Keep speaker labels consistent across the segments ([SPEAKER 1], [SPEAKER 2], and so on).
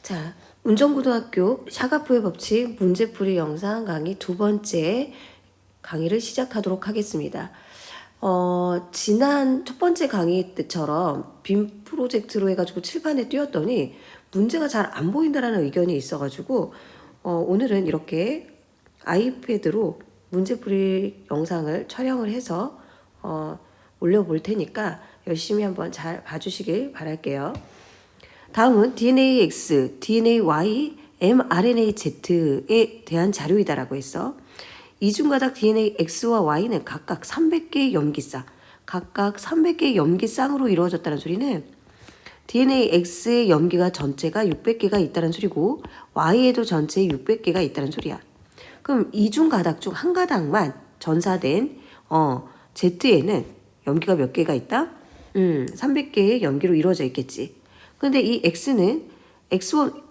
[SPEAKER 1] 자, 운정고등학교 샤가포의 법칙 문제풀이 영상 강의 두 번째 강의를 시작하도록 하겠습니다. 지난 첫 번째 강의 때처럼 빔 프로젝트로 해가지고 칠판에 띄웠더니 문제가 잘 안 보인다라는 의견이 있어가지고 오늘은 이렇게 아이패드로 문제풀이 영상을 촬영을 해서 올려볼 테니까 열심히 한번 잘 봐주시길 바랄게요. 다음은 DNA X, DNA Y, mRNA Z에 대한 자료이다라고 했어. 이중가닥 DNA X와 Y는 각각 300개의 염기쌍, 각각 300개의 염기쌍으로 이루어졌다는 소리는 DNA X의 염기가 전체가 600개가 있다는 소리고 Y에도 전체에 600개가 있다는 소리야. 그럼 이중가닥 중 한 가닥만 전사된 Z에는 염기가 몇 개가 있다? 300개의 염기로 이루어져 있겠지. 근데 이 X는 X1,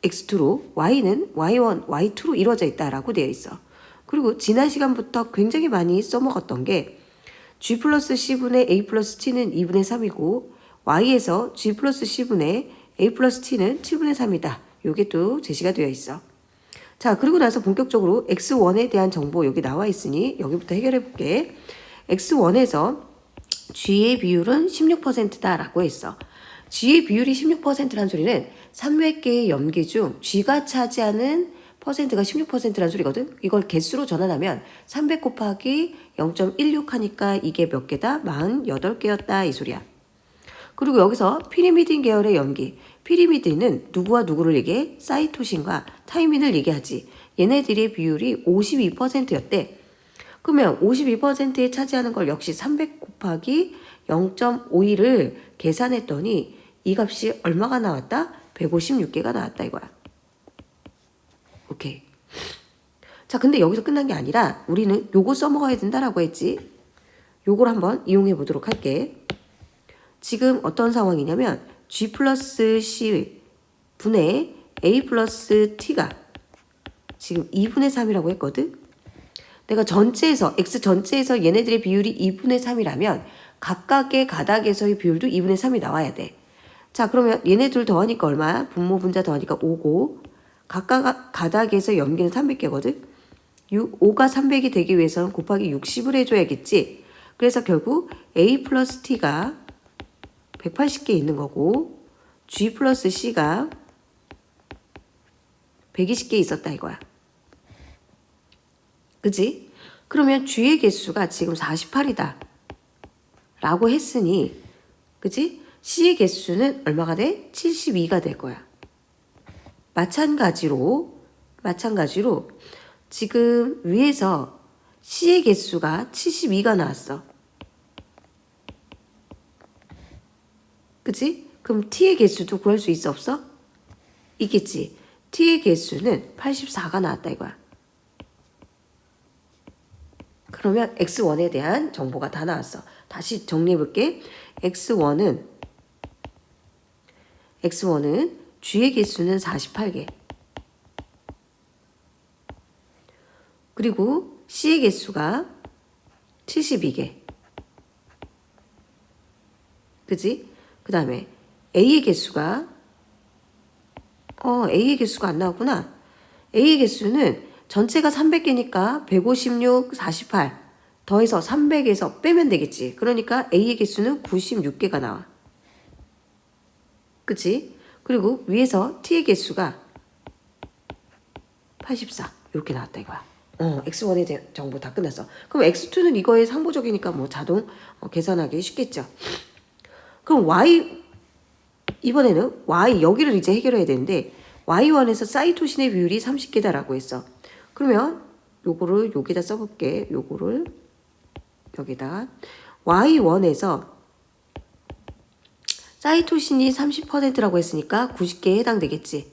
[SPEAKER 1] X2로 Y는 Y1, Y2로 이루어져 있다라고 되어 있어. 그리고 지난 시간부터 굉장히 많이 써먹었던 게 G 플러스 C분의 A 플러스 T는 2분의 3이고 Y에서 G 플러스 C분의 A 플러스 T는 7분의 3이다. 요게 또 제시가 되어 있어. 자, 그리고 나서 본격적으로 X1에 대한 정보 여기 나와 있으니 여기부터 해결해 볼게. X1에서 G의 비율은 16%다라고 했어. G의 비율이 16%라는 소리는 300개의 염기 중 G가 차지하는 퍼센트가 16%라는 소리거든. 이걸 개수로 전환하면 300 곱하기 0.16 하니까 이게 몇 개다? 48개였다 이 소리야. 그리고 여기서 피리미딘 계열의 염기. 피리미딘은 누구와 누구를 얘기해? 사이토신과 타이민을 얘기하지. 얘네들의 비율이 52%였대. 그러면 52%에 차지하는 걸 역시 300 곱하기 0.51을 계산했더니 이 값이 얼마가 나왔다? 156개가 나왔다 이거야. 오케이. 자, 근데 여기서 끝난 게 아니라 우리는 요거 써먹어야 된다라고 했지. 요걸 한번 이용해 보도록 할게. 지금 어떤 상황이냐면 G 플러스 C 분의 A 플러스 T가 지금 2분의 3이라고 했거든. 내가 전체에서 X 전체에서 얘네들의 비율이 2분의 3이라면 각각의 가닥에서의 비율도 2분의 3이 나와야 돼. 자, 그러면 얘네 둘 더하니까 얼마야? 분모 분자 더하니까 5고 각각 가닥에서 염기는 300개거든. 5가 300이 되기 위해서는 곱하기 60을 해줘야겠지. 그래서 결국 A 플러스 T가 180개 있는 거고 G 플러스 C가 120개 있었다 이거야. 그치? 그러면 G의 개수가 지금 48이다 라고 했으니 그치? C의 개수는 얼마가 돼? 72가 될 거야. 마찬가지로 지금 위에서 C의 개수가 72가 나왔어. 그치? 그럼 T의 개수도 구할 수 있어 없어? 있겠지. T의 개수는 84가 나왔다 이거야. 그러면 X1에 대한 정보가 다 나왔어. 다시 정리해 볼게. X1은 G의 개수는 48개. 그리고 C의 개수가 72개. 그지? 그 다음에 A의 개수가 A의 개수가 안 나왔구나. A의 개수는 전체가 300개니까 156, 48 더해서 300에서 빼면 되겠지. 그러니까 A의 개수는 96개가 나와. 그치? 그리고 위에서 T의 개수가 84 이렇게 나왔다 이거야. X1에 대한 정보 다 끝났어. 그럼 X2는 이거에 상보적이니까 뭐 자동 계산하기 쉽겠죠. 그럼 이번에는 Y 여기를 이제 해결해야 되는데 Y1에서 사이토신의 비율이 30개다라고 했어. 그러면 요거를 여기다 써볼게. 요거를 여기다 Y1에서 사이토신이 30%라고 했으니까 90개에 해당되겠지.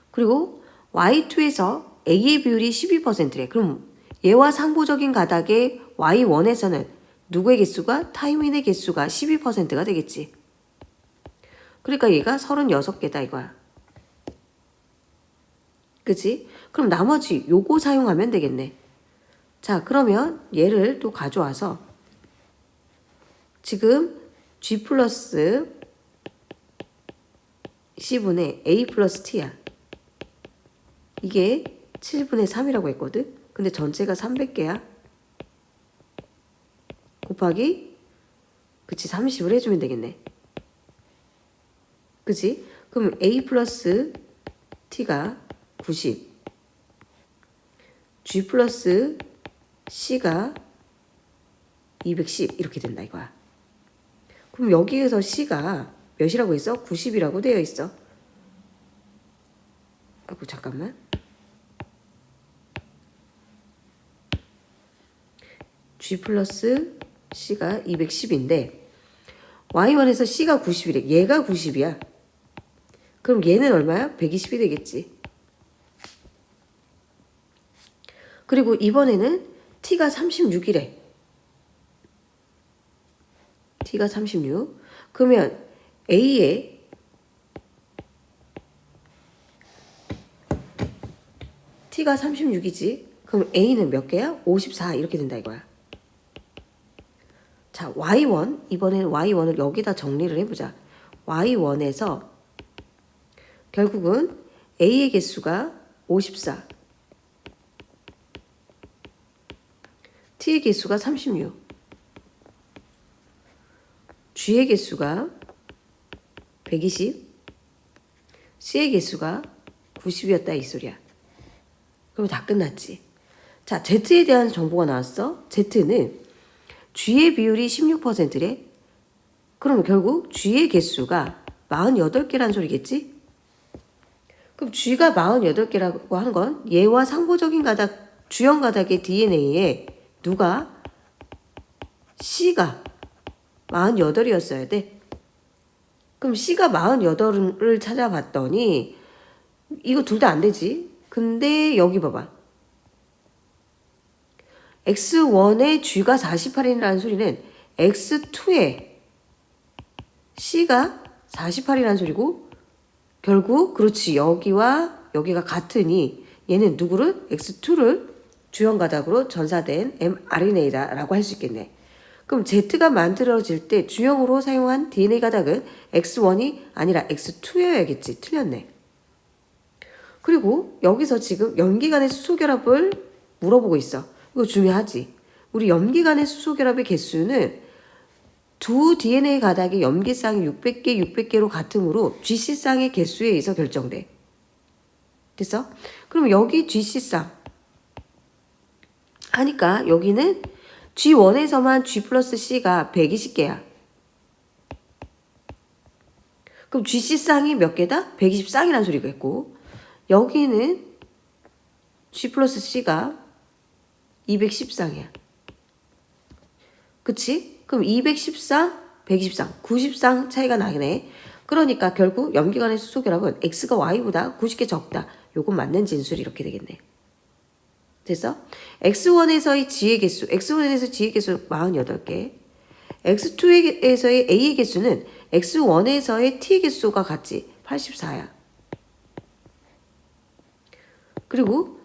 [SPEAKER 1] 그리고 Y2에서 A의 비율이 12%래. 그럼 얘와 상보적인 가닥의 Y1에서는 누구의 개수가? 타이민의 개수가 12%가 되겠지. 그러니까 얘가 36개다 이거야. 그치? 그럼 나머지 요거 사용하면 되겠네. 자, 그러면 얘를 또 가져와서 지금 G 플러스 C분의 A 플러스 T야. 이게 7분의 3이라고 했거든. 근데 전체가 300개야. 곱하기 그치 30을 해주면 되겠네. 그치? 그럼 A 플러스 T가 90, G 플러스 C가 210 이렇게 된다 이거야. 그럼 여기에서 C가 몇이라고 했어? 90이라고 되어 있어. 아이고 잠깐만. G 플러스 C가 210인데 Y1에서 C가 90이래. 얘가 90이야. 그럼 얘는 얼마야? 120이 되겠지. 그리고 이번에는 T가 36이래. T가 36. 그러면 A에 T가 36이지. 그럼 A는 몇 개야? 54 이렇게 된다 이거야. 자, Y1 이번에는 Y1을 여기다 정리를 해보자. Y1에서 결국은 A의 개수가 54, T의 개수가 36, G의 개수가 120, C의 개수가 90이었다 이 소리야. 그럼 다 끝났지. 자, Z에 대한 정보가 나왔어. Z는 G의 비율이 16%래. 그럼 결국 G의 개수가 48개란 소리겠지? 그럼 G가 48개라고 하는 건 얘와 상호적인 가닥, 주형 가닥의 DNA에 누가? C가 48이었어야 돼. 그럼 C가 48을 찾아봤더니 이거 둘 다 안 되지. 근데 여기 봐봐. X1의 G가 48이라는 소리는 X2의 C가 48이라는 소리고 결국 그렇지 여기와 여기가 같으니 얘는 누구를? X2를 주형 가닥으로 전사된 mRNA다라고 할 수 있겠네. 그럼 Z가 만들어질 때 주형으로 사용한 DNA 가닥은 X1이 아니라 X2여야겠지. 틀렸네. 그리고 여기서 지금 염기 간의 수소 결합을 물어보고 있어. 이거 중요하지. 우리 염기 간의 수소 결합의 개수는 두 DNA 가닥의 염기쌍이 600개, 600개로 같으므로 GC쌍의 개수에 의해서 결정돼. 됐어? 그럼 여기 GC쌍 하니까 여기는 G1에서만 G 플러스 C가 120개야. 그럼 GC쌍이 몇 개다? 120쌍이라는 소리겠고 여기는 G 플러스 C가 210쌍이야. 그치? 그럼 210쌍, 120쌍, 90쌍 차이가 나네. 그러니까 결국 염기 간의 수소 결합은 X가 Y보다 90개 적다. 요건 맞는 진술이 이렇게 되겠네. 됐어? X1에서의 G의 개수, X1에서 G의 개수 48개. X2에서의 A의 개수는 X1에서의 T의 개수가 같지. 84야. 그리고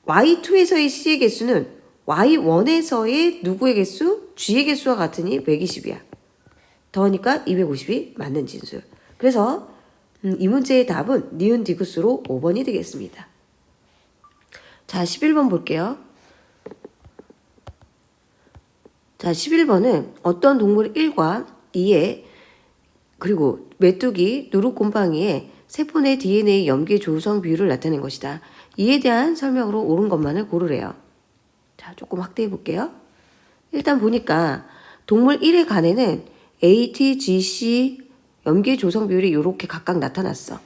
[SPEAKER 1] Y2에서의 C의 개수는 Y1에서의 누구의 개수? G의 개수와 같으니 120이야. 더하니까 250이 맞는 진술. 그래서 이 문제의 답은 니은 디귿으로 5번이 되겠습니다. 자, 11번 볼게요. 자, 11번은 어떤 동물 1과 2에 그리고 메뚜기, 누룩곰팡이의 세포 내 DNA 염기 조성 비율을 나타낸 것이다. 이에 대한 설명으로 옳은 것만을 고르래요. 자, 조금 확대해 볼게요. 일단 보니까 동물 1의 간에는 AT, GC 염기 조성 비율이 이렇게 각각 나타났어.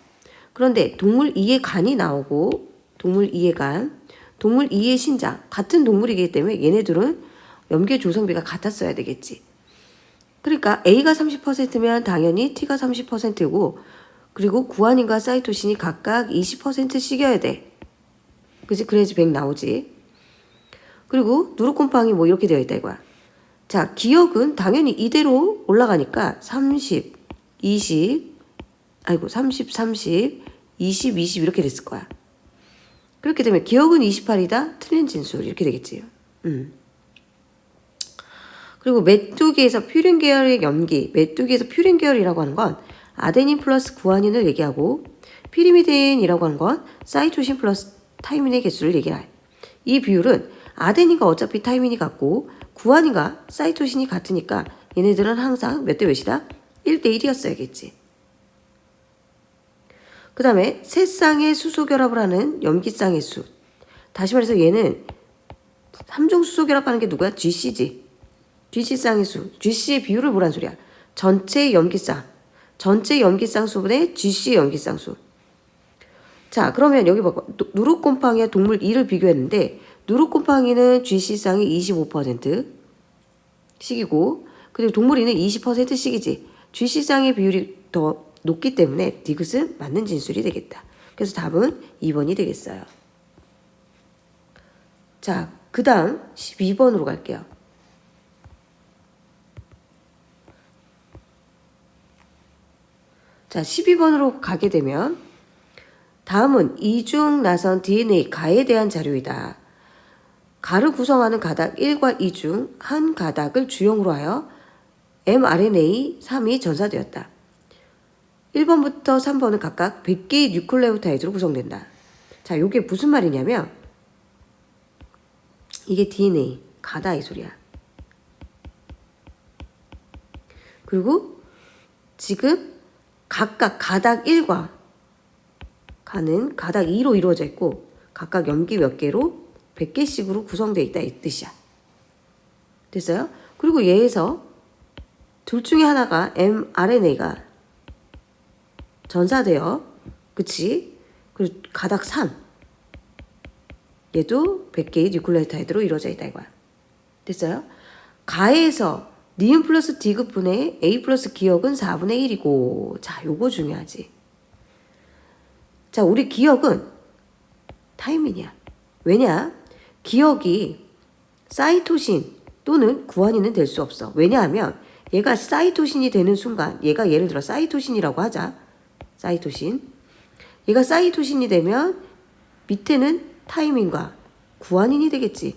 [SPEAKER 1] 그런데 동물 2의 간이 나오고 동물 2의 간, 동물 2의 신장 같은 동물이기 때문에 얘네들은 염기 조성비가 같았어야 되겠지. 그러니까 A가 30%면 당연히 T가 30%고 그리고 구아닌과 사이토신이 각각 20%씩이어야 돼. 그치? 그래야지 100 나오지. 그리고 누룩곰팡이 뭐 이렇게 되어 있다 이거야. 자, 기억은 당연히 이대로 올라가니까 30, 20, 30, 20, 20 이렇게 됐을 거야. 그렇게 되면 기억은 28이다. 틀린 진술 이렇게 되겠지. 그리고 메뚜기에서 퓨린 계열의 염기, 메뚜기에서 퓨린 계열이라고 하는 건 아데닌 플러스 구아닌을 얘기하고 피리미딘이라고 하는 건 사이토신 플러스 타이민의 개수를 얘기해. 이 비율은 아데닌과 어차피 타이민이 같고 구아닌과 사이토신이 같으니까 얘네들은 항상 몇 대 몇이다? 1대 1이었어야겠지. 그 다음에 세 쌍의 수소 결합을 하는 염기쌍의 수. 다시 말해서 얘는 3종 수소 결합하는 게 누구야? GC지. GC쌍의 수. GC의 비율을 보란 소리야. 전체 염기쌍. 전체 염기쌍 수분의 GC의 염기쌍 수. 자, 그러면 여기 봐봐. 누룩곰팡이와 동물 2를 비교했는데 누룩곰팡이는 GC쌍이 25%씩이고 그리고 동물 2는 20%씩이지. GC쌍의 비율이 더 높기 때문에 디귿은 맞는 진술이 되겠다. 그래서 답은 2번이 되겠어요. 자, 그 다음 12번으로 갈게요. 자, 12번으로 가게 되면 다음은 이중 나선 DNA 가에 대한 자료이다. 가를 구성하는 가닥 1과 2 중 한 가닥을 주형으로 하여 mRNA 3이 전사되었다. 1번부터 3번은 각각 100개의 뉴클레오타이드로 구성된다. 자, 이게 무슨 말이냐면 이게 DNA, 가다 이 소리야. 그리고 지금 각각 가닥 1과 가는 가닥 2로 이루어져 있고 각각 염기 몇 개로 100개씩으로 구성되어 있다 이 뜻이야. 됐어요? 그리고 얘에서 둘 중에 하나가 mRNA가 전사되어 그치? 그리고 가닥 3 얘도 100개의 뉴클레오타이드로 이루어져 있다 이거야. 됐어요? 가에서 니은 플러스 디귿분의 A 플러스 기억은 4분의 1이고 자 요거 중요하지. 자 우리 기억은 타이민이야. 왜냐? 기억이 사이토신 또는 구아닌은 될 수 없어. 왜냐하면 얘가 사이토신이 되는 순간 얘가 예를 들어 사이토신이라고 하자. 사이토신 얘가 사이토신이 되면 밑에는 타이민과 구아닌이 되겠지.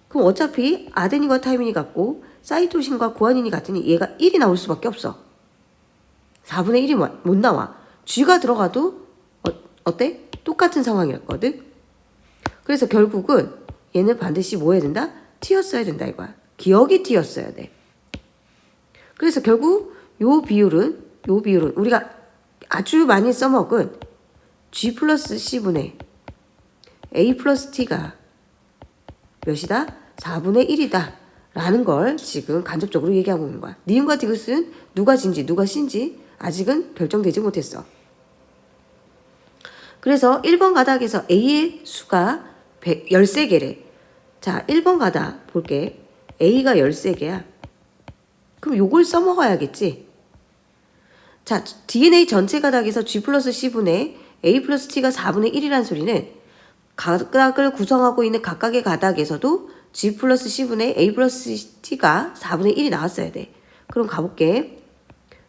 [SPEAKER 1] 그럼 어차피 아데닌과 타이민이 같고 사이토신과 구아닌이 같으니 얘가 1이 나올 수밖에 없어. 4분의 1이 못 나와. G가 들어가도 어때? 똑같은 상황이었거든. 그래서 결국은 얘는 반드시 뭐 해야 된다? T였어야 된다 이거야. 기억이 T였어야 돼. 그래서 결국 요 비율은 우리가 아주 많이 써먹은 G 플러스 C분의 A 플러스 T가 몇이다? 4분의 1이다. 라는 걸 지금 간접적으로 얘기하고 있는 거야. 니은과 디귿은 누가 진지 누가 신지 아직은 결정되지 못했어. 그래서 1번 가닥에서 A의 수가 13개래. 자, 1번 가닥 볼게. A가 13개야. 그럼 요걸 써먹어야겠지. 자, DNA 전체 가닥에서 G 플러스 C분의 A 플러스 T가 4분의 1이라는 소리는 가닥을 구성하고 있는 각각의 가닥에서도 G 플러스 C분의 A 플러스 T가 4분의 1이 나왔어야 돼. 그럼 가볼게.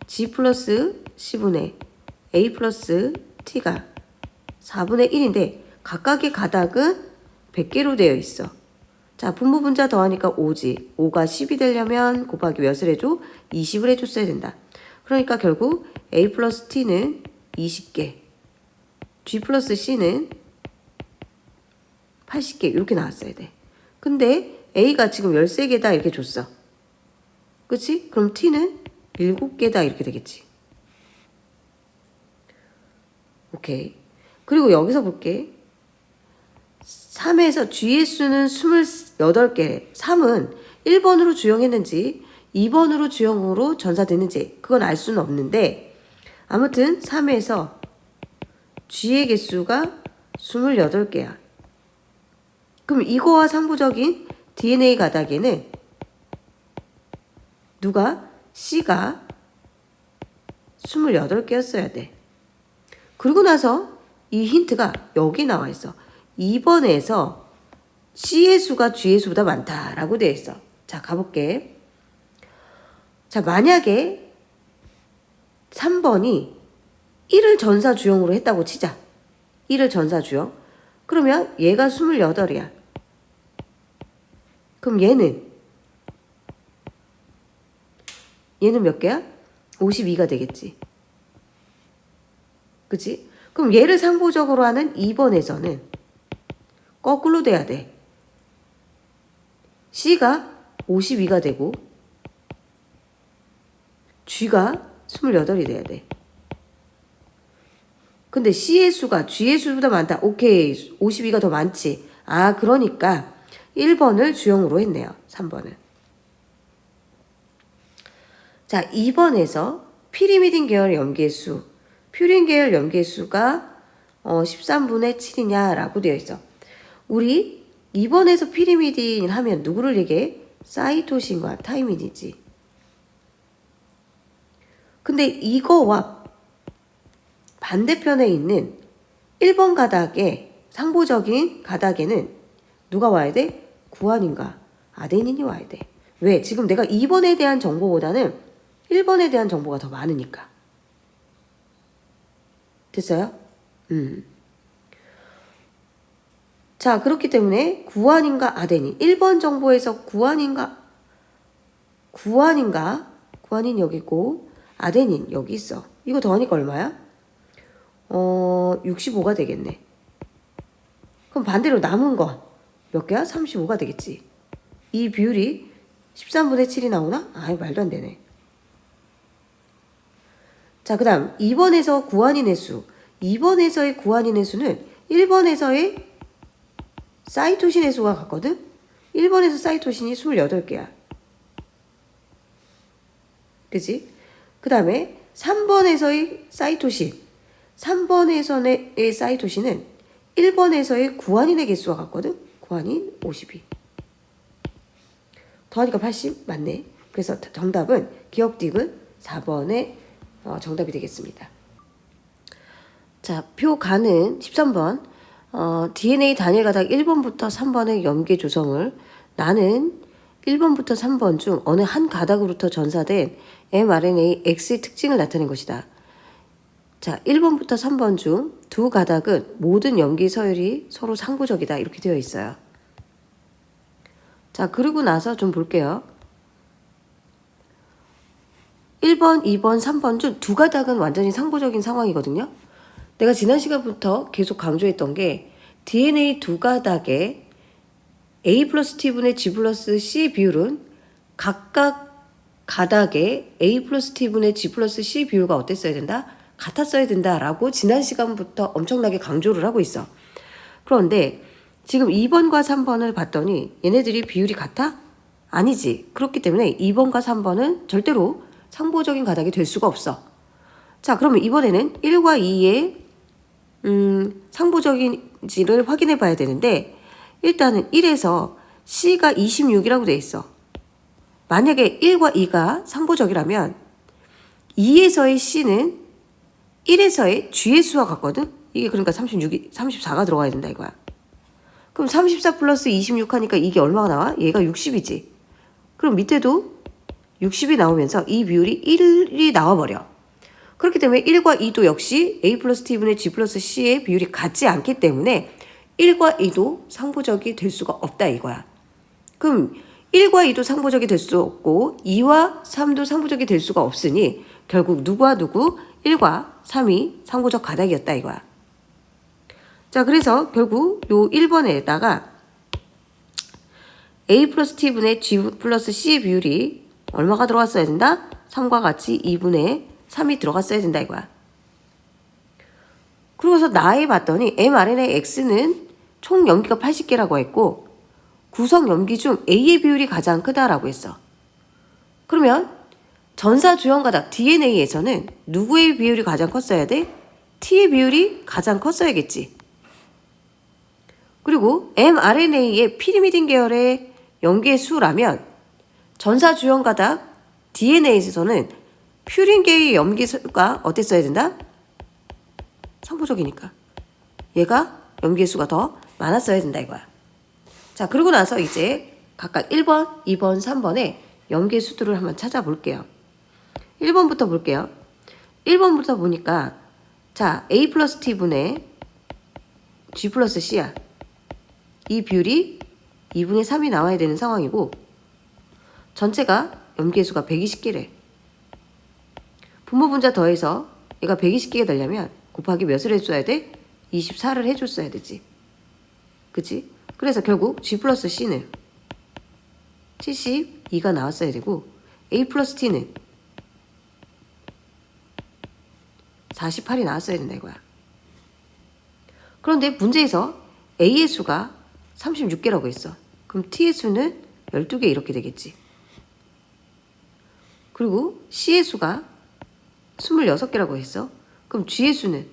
[SPEAKER 1] G 플러스 C분의 A 플러스 T가 4분의 1인데 각각의 가닥은 100개로 되어 있어. 자, 분모 분자 더하니까 5지. 5가 10이 되려면 곱하기 몇을 해줘? 20을 해줬어야 된다. 그러니까 결국 A 플러스 T는 20개, G 플러스 C는 80개 이렇게 나왔어야 돼. 근데 A가 지금 13개다 이렇게 줬어. 그치? 그럼 T는 7개다 이렇게 되겠지. 오케이. 그리고 여기서 볼게. 3에서 G의 수는 28개. 3은 1번으로 주형했는지 2번으로 주형으로 전사됐는지 그건 알 수는 없는데 아무튼 3에서 G의 개수가 28개야. 그럼 이거와 상부적인 DNA 가닥에는 누가? C가 28개였어야 돼. 그리고 나서 이 힌트가 여기 나와 있어. 2번에서 C의 수가 G의 수보다 많다라고 되어 있어. 자, 가볼게. 자, 만약에 3번이 1을 전사주형으로 했다고 치자. 1을 전사주형. 그러면 얘가 28이야. 그럼 얘는 몇 개야? 52가 되겠지. 그치? 그럼 얘를 상부적으로 하는 2번에서는 거꾸로 돼야 돼. C가 52가 되고 G가 28이 돼야 돼. 근데 C의 수가 G의 수보다 많다. 오케이. 52가 더 많지. 아, 그러니까 1번을 주형으로 했네요. 3번은. 자, 2번에서 피리미딘 계열 염계수, 퓨린 계열 염계수가 13분의 7이냐라고 되어 있어. 우리 2번에서 피리미딘 하면 누구를 얘기해? 사이토신과 타이민이지. 근데 이거와 반대편에 있는 1번 가닥의 상부적인 가닥에는 누가 와야 돼? 구안인과 아데닌이 와야 돼. 왜? 지금 내가 2번에 대한 정보보다는 1번에 대한 정보가 더 많으니까. 됐어요? 자, 그렇기 때문에 구안인과 아데닌. 1번 정보에서 구안인 여기 있고 아데닌 여기 있어. 이거 더하니까 얼마야? 65가 되겠네. 그럼 반대로 남은 거 몇 개야? 35가 되겠지. 이 비율이 13분의 7이 나오나? 아이, 말도 안 되네. 자, 그 다음 2번에서 구안인의 수. 2번에서의 구안인의 수는 1번에서의 사이토신의 수가 같거든? 1번에서 사이토신이 28개야. 그치? 그 다음에 3번에서의 사이토신. 3번에서의 사이토신은 1번에서의 구안인의 개수가 같거든? 구안인 52. 더하니까 80 맞네. 그래서 정답은 기억딕은 4번의 정답이 되겠습니다. 자, 표 가는 13번. DNA 단일 가닥 1번부터 3번의 염계 조성을 나는 1번부터 3번 중 어느 한 가닥으로부터 전사된 mRNA X의 특징을 나타낸 것이다. 자, 1번부터 3번 중 두 가닥은 모든 염기 서열이 서로 상부적이다. 이렇게 되어 있어요. 자, 그리고 나서 좀 볼게요. 1번, 2번, 3번 중 두 가닥은 완전히 상부적인 상황이거든요. 내가 지난 시간부터 계속 강조했던 게 DNA 두 가닥의 A 플러스 T분의 G 플러스 C 비율은 각각 가닥의 A 플러스 T분의 G 플러스 C 비율과 어땠어야 된다? 같았어야 된다라고 지난 시간부터 엄청나게 강조를 하고 있어. 그런데 지금 2번과 3번을 봤더니 얘네들이 비율이 같아? 아니지. 그렇기 때문에 2번과 3번은 절대로 상부적인 가닥이 될 수가 없어. 자, 그러면 이번에는 1과 2의 상부적인지를 확인해 봐야 되는데 일단은 1에서 C가 26이라고 돼 있어. 만약에 1과 2가 상부적이라면 2에서의 C는 1에서의 G의 수와 같거든? 이게 그러니까 34가 들어가야 된다 이거야. 그럼 34 플러스 26 하니까 이게 얼마가 나와? 얘가 60이지. 그럼 밑에도 60이 나오면서 이 비율이 1이 나와버려. 그렇기 때문에 1과 2도 역시 A 플러스 T분의 G 플러스 C의 비율이 같지 않기 때문에 1과 2도 상부적이 될 수가 없다 이거야. 그럼 1과 2도 상부적이 될 수 없고 2와 3도 상부적이 될 수가 없으니 결국 누구와 누구? 1과 3이 상부적 가닥이었다 이거야. 자, 그래서 결국 요 1번에다가 A 플러스 T분의 G 플러스 C 비율이 얼마가 들어갔어야 된다? 3과 같이 2분의 3이 들어갔어야 된다 이거야. 그러고서 나에 봤더니 mRNA X는 총 염기가 80개라고 했고 구성 염기 중 A의 비율이 가장 크다라고 했어. 그러면 전사 주형 가닥 DNA에서는 누구의 비율이 가장 컸어야 돼? T의 비율이 가장 컸어야겠지. 그리고 mRNA의 피리미딘 계열의 염기의 수라면 전사 주형 가닥 DNA에서는 퓨린 계열의 염기수가 어땠어야 된다? 상부적이니까 얘가 염기의 수가 더 많았어야 된다 이거야. 자, 그리고 나서 이제 각각 1번, 2번, 3번의 염기의 수들을 한번 찾아볼게요. 1번부터 볼게요. 1번부터 보니까 자, A 플러스 T분의 G 플러스 C야. 이 비율이 2분의 3이 나와야 되는 상황이고 전체가 염기의 수가 120개래. 분모 분자 더해서 얘가 120개가 되려면 곱하기 몇을 해줘야 돼? 24를 해줬어야 되지. 그치? 그래서 결국 G 플러스 C는 72가 나왔어야 되고 A 플러스 T는 48이 나왔어야 된다 이거야. 그런데 문제에서 A의 수가 36개라고 했어. 그럼 T의 수는 12개 이렇게 되겠지. 그리고 C의 수가 26개라고 했어. 그럼 G의 수는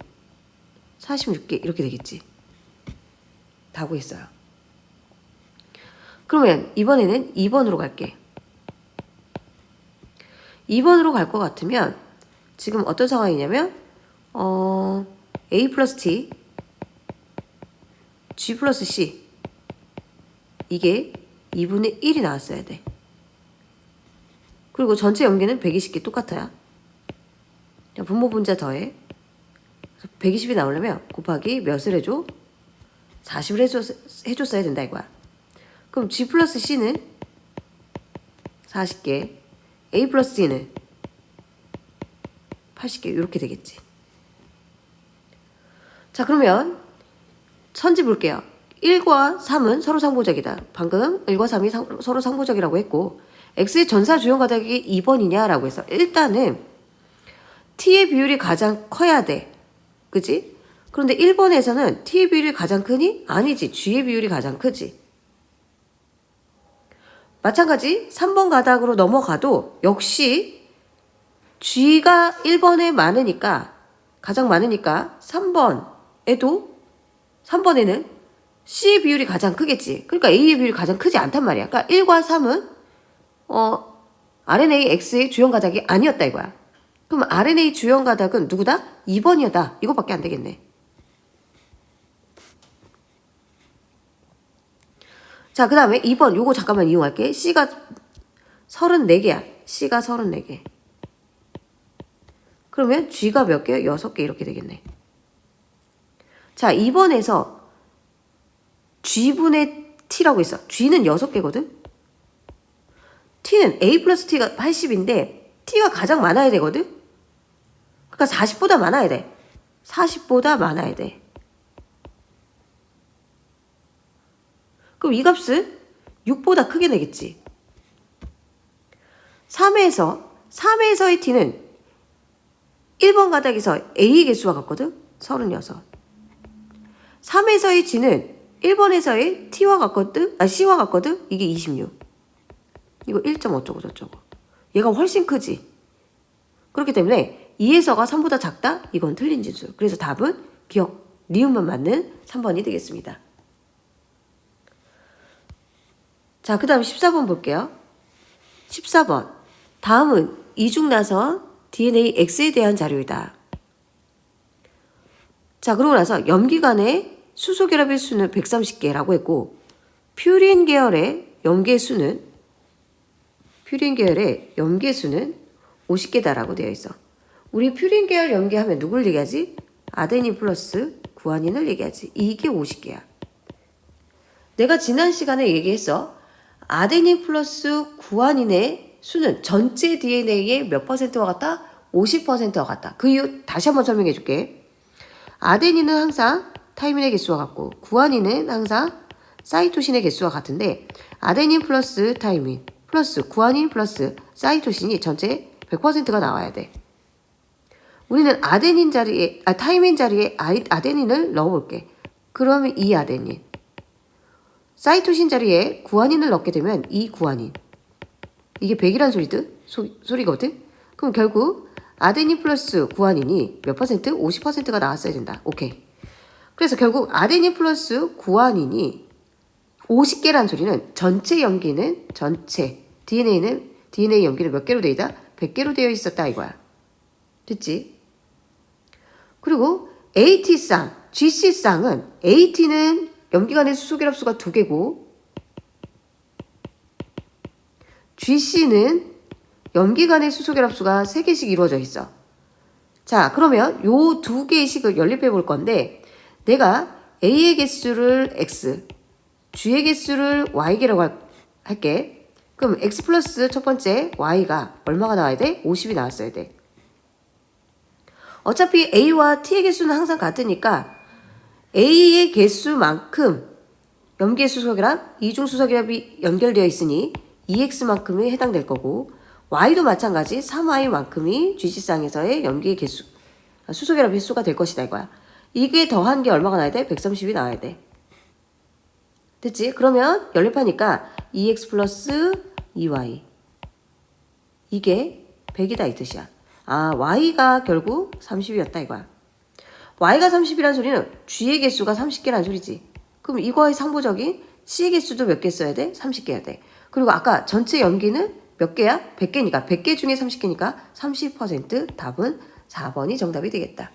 [SPEAKER 1] 46개 이렇게 되겠지. 다 구했어요. 그러면 이번에는 2번으로 갈게. 2번으로 갈 것 같으면 지금 어떤 상황이냐면 A 플러스 T G 플러스 C 이게 2분의 1이 나왔어야 돼. 그리고 전체 연계는 120개 똑같아요. 분모 분자 더해 120이 나오려면 곱하기 몇을 해줘? 40을 해줬어야 된다 이거야. 그럼 G 플러스 C는 40개, A 플러스 D는 80개 이렇게 되겠지. 자 그러면 선지 볼게요. 1과 3은 서로 상보적이다. 방금 1과 3이 서로 상보적이라고 했고 X의 전사 주연 가닥이 2번이냐 라고 해서 일단은 T의 비율이 가장 커야 돼. 그치? 그런데 1번에서는 T의 비율이 가장 크니? 아니지. G의 비율이 가장 크지. 마찬가지 3번 가닥으로 넘어가도 역시 G가 1번에 많으니까 가장 많으니까 3번에는 C의 비율이 가장 크겠지. 그러니까 A의 비율이 가장 크지 않단 말이야. 그러니까 1과 3은 RNA X의 주연 가닥이 아니었다 이거야. 그럼 RNA 주연 가닥은 누구다? 2번이었다. 이거밖에 안 되겠네. 자, 그 다음에 2번 요거 잠깐만 이용할게. C가 34개야. C가 34개. 그러면 G가 몇 개? 6개 이렇게 되겠네. 자, 2번에서 G분의 T라고 있어. G는 6개거든? T는 A 플러스 T가 80인데 T가 가장 많아야 되거든? 그러니까 40보다 많아야 돼. 40보다 많아야 돼. 그럼 이 값은 6보다 크게 내겠지. 3에서의 T는 1번 가닥에서 A의 개수와 같거든? 36. 3에서의 G는 1번에서의 T와 같거든? C와 같거든? 이게 26. 이거 1점 어쩌고 저쩌고. 얘가 훨씬 크지. 그렇기 때문에 2에서가 3보다 작다? 이건 틀린 진수. 그래서 답은 기억, 니은만 맞는 3번이 되겠습니다. 자, 그 다음 14번 볼게요. 14번. 다음은 이중나선 DNA X에 대한 자료이다. 자, 그러고 나서 염기간의 수소결합의 수는 130개라고 했고 퓨린 계열의 염계 수는 50개다라고 되어 있어. 우리 퓨린 계열 염계하면 누굴 얘기하지? 아데닌 플러스 구아닌을 얘기하지. 이게 50개야. 내가 지난 시간에 얘기했어. 아데닌 플러스 구아닌의 수는 전체 DNA의 몇 퍼센트와 같다? 50%와 같다. 그 이유 다시 한번 설명해 줄게. 아데닌은 항상 타이민의 개수와 같고 구아닌은 항상 사이토신의 개수와 같은데 아데닌 플러스 타이민 플러스 구아닌 플러스 사이토신이 전체 100%가 나와야 돼. 우리는 타이민 자리에 아데닌을 넣어볼게. 그러면 이 아데닌. 사이토신 자리에 구아닌을 넣게 되면 이 구아닌. 이게 100이란 소리거든? 그럼 결국 아데닌 플러스 구아닌이 몇 퍼센트? 50%가 나왔어야 된다. 오케이. 그래서 결국 아데닌 플러스 구아닌이 50개란 소리는 전체 염기는 DNA 염기는 몇 개로 되어 있다? 100개로 되어 있었다 이거야. 됐지? 그리고 AT쌍, GC쌍은 AT는 염기간의 수소결합수가 2개고 GC는 염기간의 수소결합수가 3개씩 이루어져 있어. 자, 그러면 요 2개의 식을 연립해 볼 건데 내가 A의 개수를 X, G의 개수를 Y개라고 할게. 그럼 X 플러스 첫 번째 Y가 얼마가 나와야 돼? 50이 나왔어야 돼. 어차피 A와 T의 개수는 항상 같으니까 A의 개수만큼 염기의 이중수소결합이 연결되어 있으니 2x만큼이 해당될 거고 y도 마찬가지 3y만큼이 GC쌍에서의 염기의 개수, 수소결합 횟수가 될 것이다 이거야. 이게 더한 게 얼마가 나야 돼? 130이 나와야 돼. 됐지? 그러면 연립하니까 2x 플러스 2y 이게 100이다 이 뜻이야. 아, y가 결국 30이었다 이거야. y가 30이란 소리는 g의 개수가 30개란 소리지. 그럼 이거의 상보적인 c의 개수도 몇 개 써야 돼? 30개야 돼. 그리고 아까 전체 염기는 몇 개야? 100개니까 100개 중에 30개니까 30% 답은 4번이 정답이 되겠다.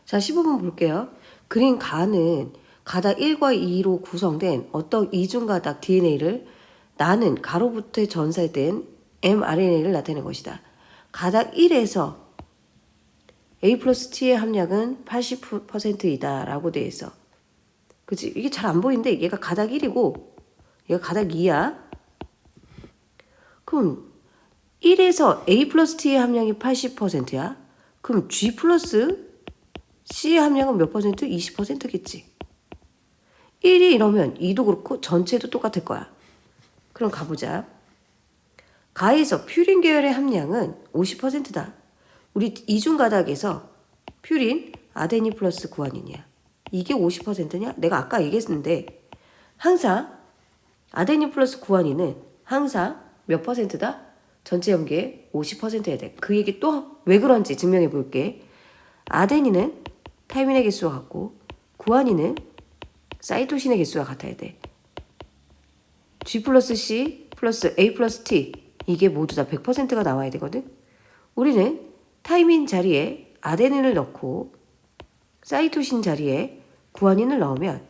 [SPEAKER 1] 자, 15번 볼게요. 그린 가는 가닥 1과 2로 구성된 어떤 이중가닥 DNA를 나는 가로부터 전달된 mRNA를 나타낸 것이다. 가닥 1에서 A 플러스 T의 함량은 80%이다 라고 돼 있어. 그치? 이게 잘 안 보이는데 얘가 가닥 1이고 얘가 가닥 2야. 그럼 1에서 A 플러스 T의 함량이 80%야. 그럼 G 플러스 C의 함량은 몇 퍼센트? 20%겠지. 1이 이러면 2도 그렇고 전체도 똑같을 거야. 그럼 가보자. 가에서 퓨린 계열의 함량은 50%다. 우리 이중가닥에서 퓨린, 아데닌 플러스 구아닌이야. 이게 50%냐? 내가 아까 얘기했는데 항상 아데닌 플러스 구아닌은 항상 몇 퍼센트다? 전체 염계의 50%여야 돼. 그 얘기 또 왜 그런지 증명해 볼게. 아데닌은 타이민의 개수와 같고 구아닌은 사이토신의 개수와 같아야 돼. G 플러스 C 플러스 A 플러스 T 이게 모두 다 100%가 나와야 되거든. 우리는 타이민 자리에 아데닌을 넣고 사이토신 자리에 구아닌을 넣으면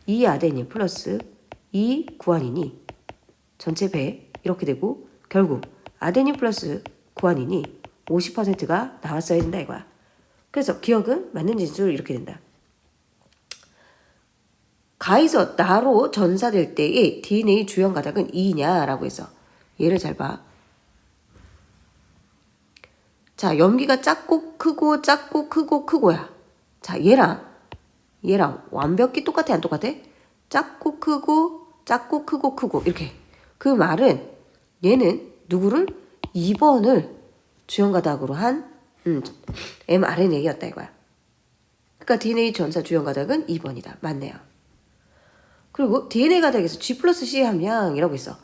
[SPEAKER 1] 이 아데닌 플러스 이 구아닌이 전체 100 이렇게 되고 결국 아데닌 플러스 구아닌이 50%가 나왔어야 된다 이거야. 그래서 기억은 맞는 진술 이렇게 된다. 가에서 나로 전사될 때의 DNA 주연 가닥은 2냐라고 해서 얘를 잘 봐. 자, 염기가 작고 크고 작고 크고 크고야. 자, 얘랑 완벽히 똑같아 안 똑같아? 작고 크고 작고 크고 크고 이렇게. 그 말은 얘는 누구를 2번을 주연 가닥으로 한 mRNA였다 이거야. 그러니까 DNA 전사 주연 가닥은 2번이다. 맞네요. 그리고 DNA 가닥에서 G 플러스 C의 함량이라고 있어.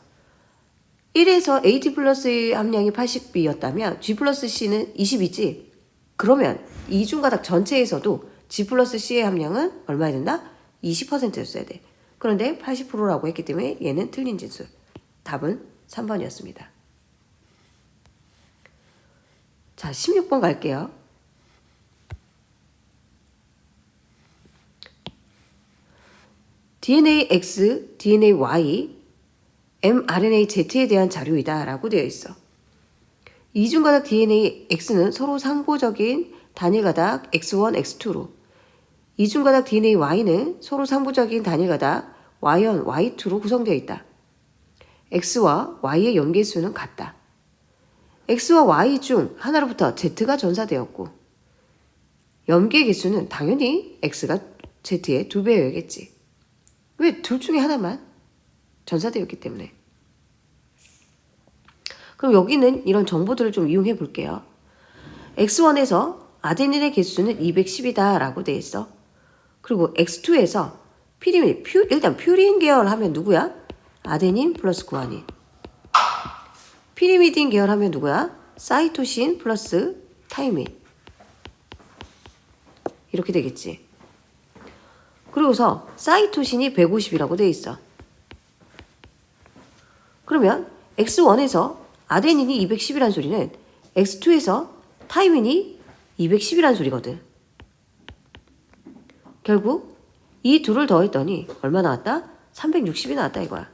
[SPEAKER 1] 1에서 AT 플러스의 함량이 80B였다면 G 플러스 C는 20이지. 그러면 이중가닥 전체에서도 G 플러스 C의 함량은 얼마야 된다? 20%였어야 돼. 그런데 80%라고 했기 때문에 얘는 틀린 진술. 답은 3번이었습니다. 자, 16번 갈게요. DNA X, DNA Y, mRNA Z에 대한 자료이다 라고 되어 있어. 이중가닥 DNA X는 서로 상보적인 단일가닥 X1, X2로 이중가닥 DNA Y는 서로 상보적인 단일가닥 Y1, Y2로 구성되어 있다. X와 Y의 염계수는 같다. X와 Y 중 하나로부터 Z가 전사되었고 염계 개수는 당연히 X가 Z의 2배여야겠지. 왜? 둘 중에 하나만 전사되었기 때문에. 그럼 여기는 이런 정보들을 좀 이용해 볼게요. X1에서 아데닌의 개수는 210이다 라고 돼 있어. 그리고 X2에서 일단 퓨린 계열 하면 누구야? 아데닌 플러스 구아닌. 피리미딘 계열 하면 누구야? 사이토신 플러스 타이민. 이렇게 되겠지. 그리고서 사이토신이 150이라고 돼 있어. 그러면 X1에서 아데닌이 210이란 소리는 X2에서 타이민이 210이란 소리거든. 결국 이 둘을 더했더니 얼마 나왔다? 360이 나왔다 이거야.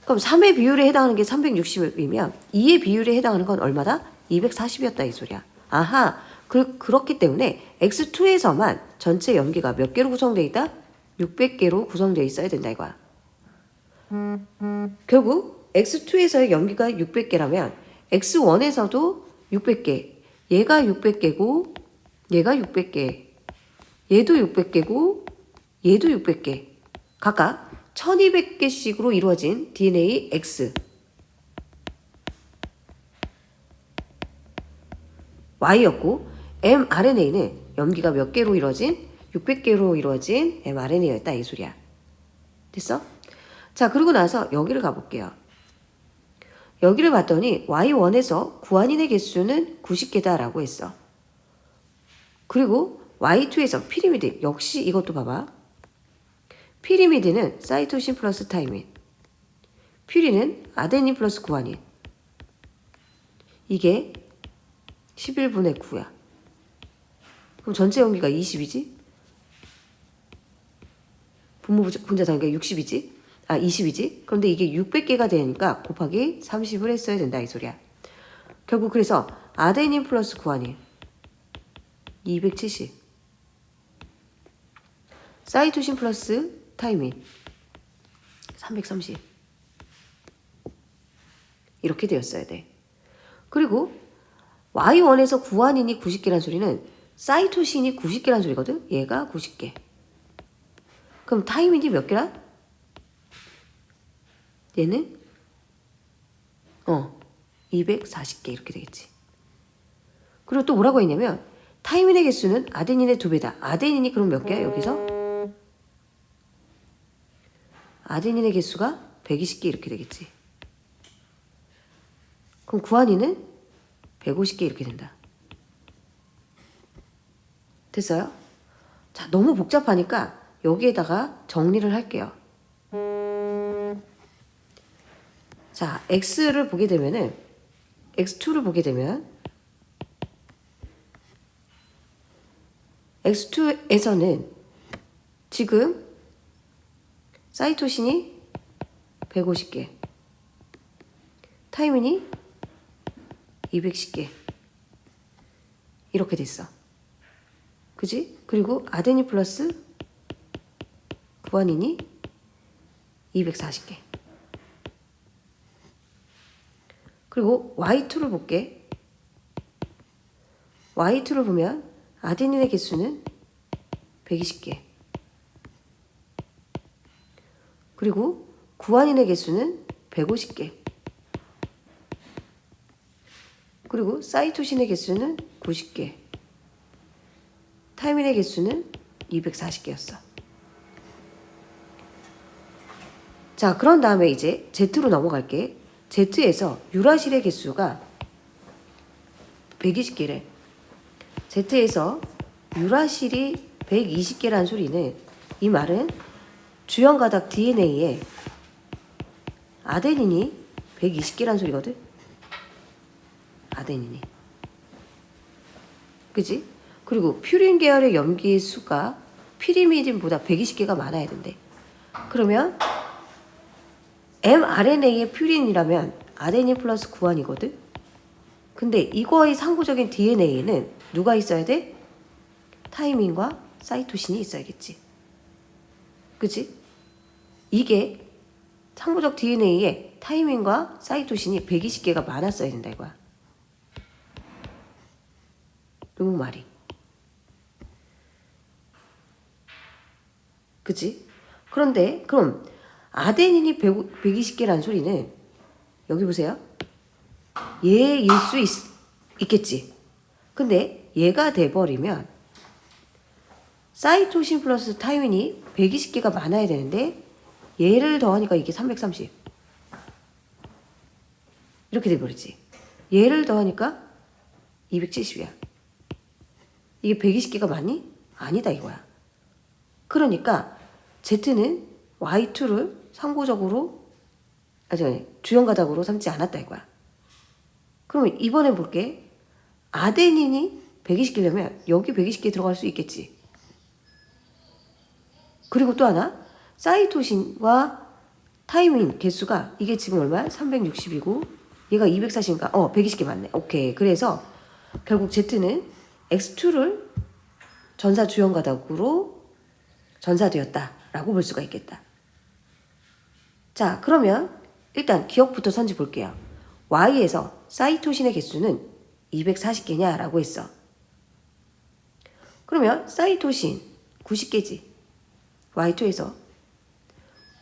[SPEAKER 1] 그럼 3의 비율에 해당하는 게 360이면 2의 비율에 해당하는 건 얼마다? 240이었다 이 소리야. 아하, 그렇기 때문에 X2에서만 전체 염기가 몇 개로 구성되어 있다? 600개로 구성되어 있어야 된다 이거야. 결국 X2에서의 염기가 600개라면 X1에서도 600개. 얘가 600개고 얘가 600개. 얘도 600개고 얘도 600개. 각각 1200개씩으로 이루어진 DNA X. Y였고 mRNA는 염기가 몇 개로 이루어진 600개로 이루어진 mRNA였다 이 소리야. 됐어? 자, 그러고 나서 여기를 가볼게요. 여기를 봤더니 Y1에서 구안인의 개수는 90개다라고 했어. 그리고 Y2에서 피리미드, 역시 이것도 봐봐. 피리미드는 사이토신 플러스 타이민, 퓨린은 아데닌 플러스 구안인. 이게 11분의 9야. 그럼 전체 염기가 20이지? 분자 단위가 60이지? 20이지? 그런데 이게 600개가 되니까 곱하기 30을 했어야 된다 이 소리야. 결국 그래서 아데닌 플러스 구안인 270, 사이토신 플러스 타이민 330 이렇게 되었어야 돼. 그리고 Y1에서 구안인이 90개란 소리는 사이토신이 90개란 소리거든. 얘가 90개. 그럼 타이민이 몇 개라? 얘는 240개 이렇게 되겠지. 그리고 또 뭐라고 했냐면 타이민의 개수는 아데닌의 2배다. 아데닌이 그럼 몇 개야 여기서? 아데닌의 개수가 120개 이렇게 되겠지. 그럼 구안인은 150개 이렇게 된다. 됐어요? 자, 너무 복잡하니까 여기에다가 정리를 할게요. 자, X를 보게 되면은 X2를 보게 되면 X2에서는 지금 사이토신이 150개, 타이민이 210개 이렇게 됐어. 그지? 그리고 아데닌 플러스 구안인이 240개. 그리고 Y2를 볼게. Y2를 보면 아데닌의 개수는 120개. 그리고 구안인의 개수는 150개. 그리고 사이토신의 개수는 90개. 타이민의 개수는 240개였어. 자, 그런 다음에 이제 Z로 넘어갈게. Z에서 유라실의 개수가 120개래. Z에서 유라실이 120개란 소리는 이 말은 주연 가닥 DNA에 아데닌이 120개란 소리거든. 아데닌이. 그지? 그리고 퓨린 계열의 염기의 수가 피리미딘보다 120개가 많아야 된대. 그러면 mRNA의 퓨린이라면 아데닌 플러스 구안이거든. 근데 이거의 상호적인 DNA에는 누가 있어야 돼? 타이민과 사이토신이 있어야겠지. 그치? 이게 상호적 DNA에 타이민과 사이토신이 120개가 많았어야 된다 이거야. 너무 말이. 그치? 그런데 그럼 아데닌이 120개란 소리는 여기 보세요. 얘일 수 있겠지. 근데 얘가 돼버리면 사이토신 플러스 타이민이 120개가 많아야 되는데 얘를 더하니까 이게 330 이렇게 돼버리지. 얘를 더하니까 270이야. 이게 120개가 많니? 아니다 이거야. 그러니까 Z는 Y2를 상고적으로 주연 가닥으로 삼지 않았다 이거야. 그럼 이번에 볼게. 아데닌이 120개려면 여기 120개 들어갈 수 있겠지. 그리고 또 하나 사이토신과 타이민 개수가 이게 지금 얼마야? 360이고 얘가 240이니까 120개 맞네. 오케이. 그래서 결국 Z는 X2를 전사 주연 가닥으로 전사되었다라고 볼 수가 있겠다. 자, 그러면 일단 기억부터 선지 볼게요. Y에서 사이토신의 개수는 240개냐라고 했어. 그러면 사이토신 90개지. Y2에서.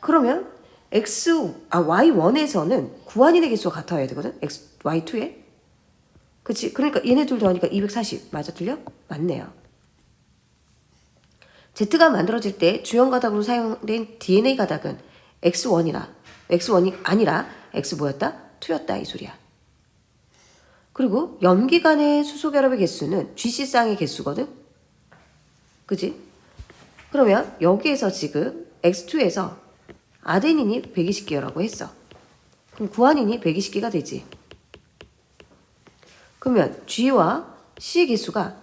[SPEAKER 1] 그러면 Y1에서는 구한인의 개수가 같아야 되거든. Y2에. 그치? 그러니까 얘네 둘 더하니까 240. 맞아? 틀려? 맞네요. Z가 만들어질 때 주연 가닥으로 사용된 DNA 가닥은 X1이 아니라 X 뭐였다? 2였다 이 소리야. 그리고 염기간의 수소결합의 개수는 GC쌍의 개수거든. 그지? 그러면 여기에서 지금 X2에서 아데닌이 120개라고 했어. 그럼 구안인이 120개가 되지. 그러면 G와 C의 개수가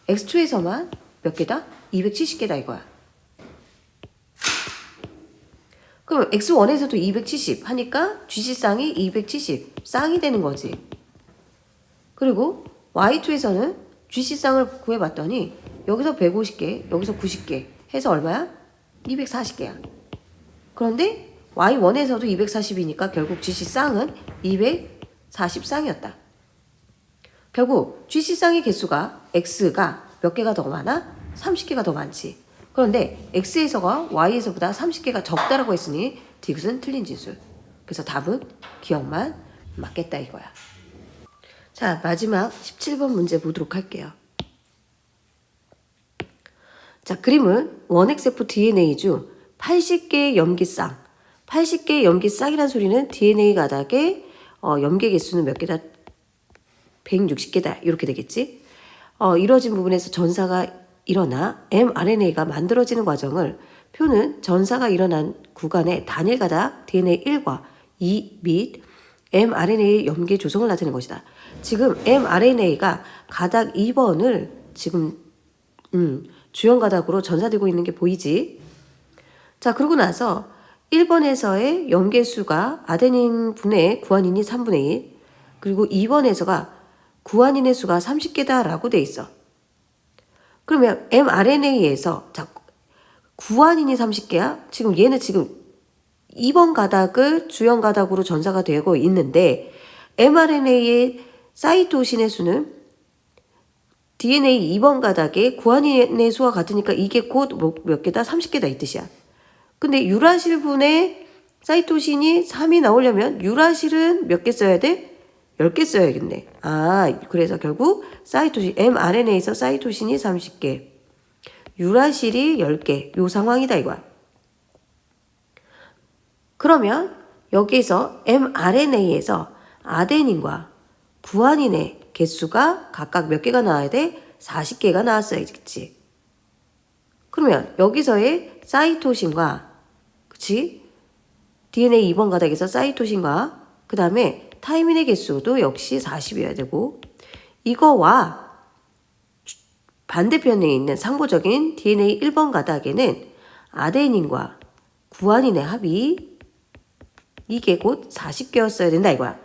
[SPEAKER 1] X2에서만 몇 개다? 270개다 이거야. 그럼 X1에서도 270 하니까 GC쌍이 270 쌍이 되는 거지. 그리고 Y2에서는 GC쌍을 구해봤더니 여기서 150개, 여기서 90개 해서 얼마야? 240개야. 그런데 Y1에서도 240이니까 결국 GC쌍은 240쌍이었다. 결국 GC쌍의 개수가 X가 몇 개가 더 많아? 30개가 더 많지. 그런데 X에서가 Y에서보다 30개가 적다라고 했으니 디귿은 틀린 진술. 그래서 답은 기억만 맞겠다 이거야. 자, 마지막 17번 문제 보도록 할게요. 자, 그림은 1xF DNA 중 80개의 염기쌍. 80개의 염기쌍이란 소리는 DNA 가닥의 염계 개수는 몇 개다? 160개다. 이렇게 되겠지? 이루어진 부분에서 전사가 일어나 mRNA가 만들어지는 과정을 표는 전사가 일어난 구간의 단일 가닥 DNA 1과 2 및 mRNA의 염계 조성을 나타낸 것이다. 지금 mRNA가 가닥 2번을 지금 주연 가닥으로 전사되고 있는 게 보이지? 자, 그러고 나서 1번에서의 염계수가 아데닌 분의 구안인이 3분의 1, 그리고 2번에서가 구안인의 수가 30개다라고 돼 있어. 그러면 mRNA에서 자, 구안인이 30개야? 지금 얘는 지금 2번 가닥을 주연 가닥으로 전사가 되고 있는데 mRNA의 사이토신의 수는 DNA 2번 가닥에 구안인의 수와 같으니까 이게 곧 몇 개다? 30개다 이 뜻이야. 근데 유라실분의 사이토신이 3이 나오려면 유라실은 몇 개 써야 돼? 10개 써야겠네. 그래서 결국 사이토신, mRNA에서 사이토신이 30개, 유라실이 10개, 요 상황이다 이거야. 그러면 여기에서 mRNA에서 아데닌과 구안인의 개수가 각각 몇 개가 나와야 돼? 40개가 나왔어야겠지. 그러면 여기서의 사이토신과, 그치? DNA 2번 가닥에서 사이토신과 그 다음에 타이민의 개수도 역시 40이어야 되고, 이거와 반대편에 있는 상보적인 DNA 1번 가닥에는 아데닌과 구안인의 합이 이게 곧 40개였어야 된다 이거야.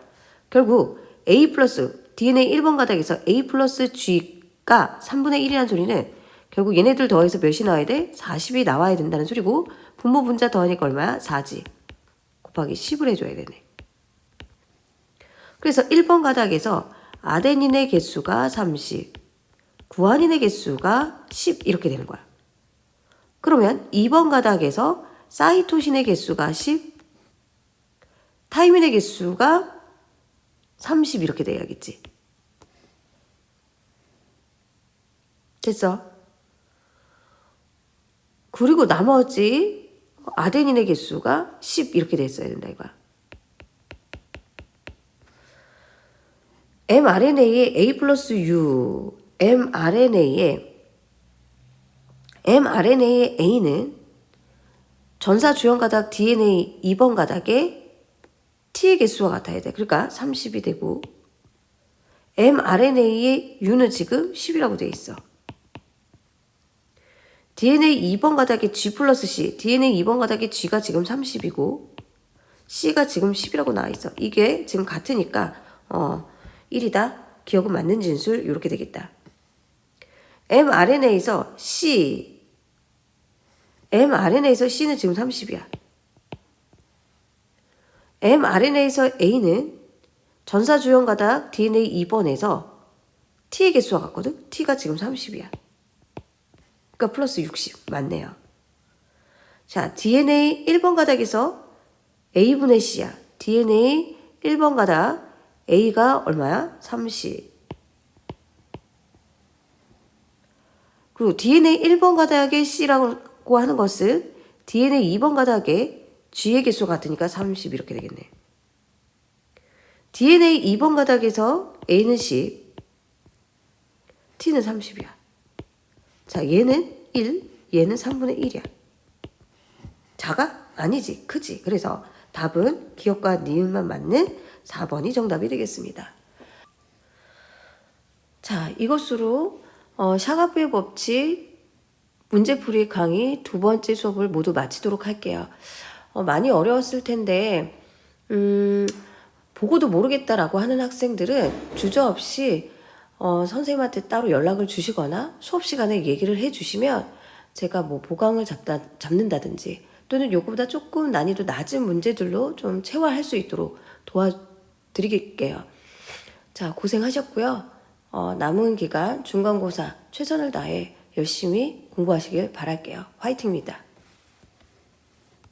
[SPEAKER 1] 결국 A 플러스 DNA 1번 가닥에서 A 플러스 G가 3분의 1이라는 소리는 결국 얘네들 더해서 몇이 나와야 돼? 40이 나와야 된다는 소리고, 분모 분자 더하니까 얼마야? 4지. 곱하기 10을 해줘야 되네. 그래서 1번 가닥에서 아데닌의 개수가 30, 구안인의 개수가 10 이렇게 되는 거야. 그러면 2번 가닥에서 사이토신의 개수가 10, 타이민의 개수가 30 이렇게 돼야겠지. 됐어? 그리고 나머지 아데닌의 개수가 10 이렇게 됐어야 된다 이거야. mRNA의 A 플러스 U, mRNA의 A는 전사 주연 가닥 DNA 2번 가닥에 T의 개수와 같아야 돼. 그러니까 30이 되고, mRNA의 U는 지금 10이라고 돼 있어. DNA 2번 가닥의 G 플러스 C, DNA 2번 가닥의 G가 지금 30이고 C가 지금 10이라고 나와 있어. 이게 지금 같으니까 1이다. 기억은 맞는 진술 이렇게 되겠다. mRNA에서 C는 지금 30이야. mRNA에서 A는 전사 주연 가닥 DNA 2번에서 t의 개수와 같거든. t가 지금 30이야. 그러니까 플러스 60 맞네요. 자, DNA 1번 가닥에서 A분의 C야. DNA 1번 가닥 A가 얼마야? 30. 그리고 DNA 1번 가닥의 C라고 하는 것은 DNA 2번 가닥의 G의 개수가 같으니까 30 이렇게 되겠네. DNA 2번 가닥에서 A는 10, T는 30이야. 자, 얘는 1, 얘는 3분의 1이야. 작아? 아니지. 크지. 그래서 답은 기억과 니은만 맞는 4번이 정답이 되겠습니다. 자, 이것으로 샤가푸의 법칙 문제풀이 강의 2번째 수업을 모두 마치도록 할게요. 많이 어려웠을 텐데 보고도 모르겠다라고 하는 학생들은 주저없이 선생님한테 따로 연락을 주시거나 수업 시간에 얘기를 해주시면 제가 뭐 보강을 잡는다든지 또는 요거보다 조금 난이도 낮은 문제들로 좀 체화할 수 있도록 도와드릴게요. 자, 고생하셨고요. 남은 기간 중간고사 최선을 다해 열심히 공부하시길 바랄게요. 화이팅입니다.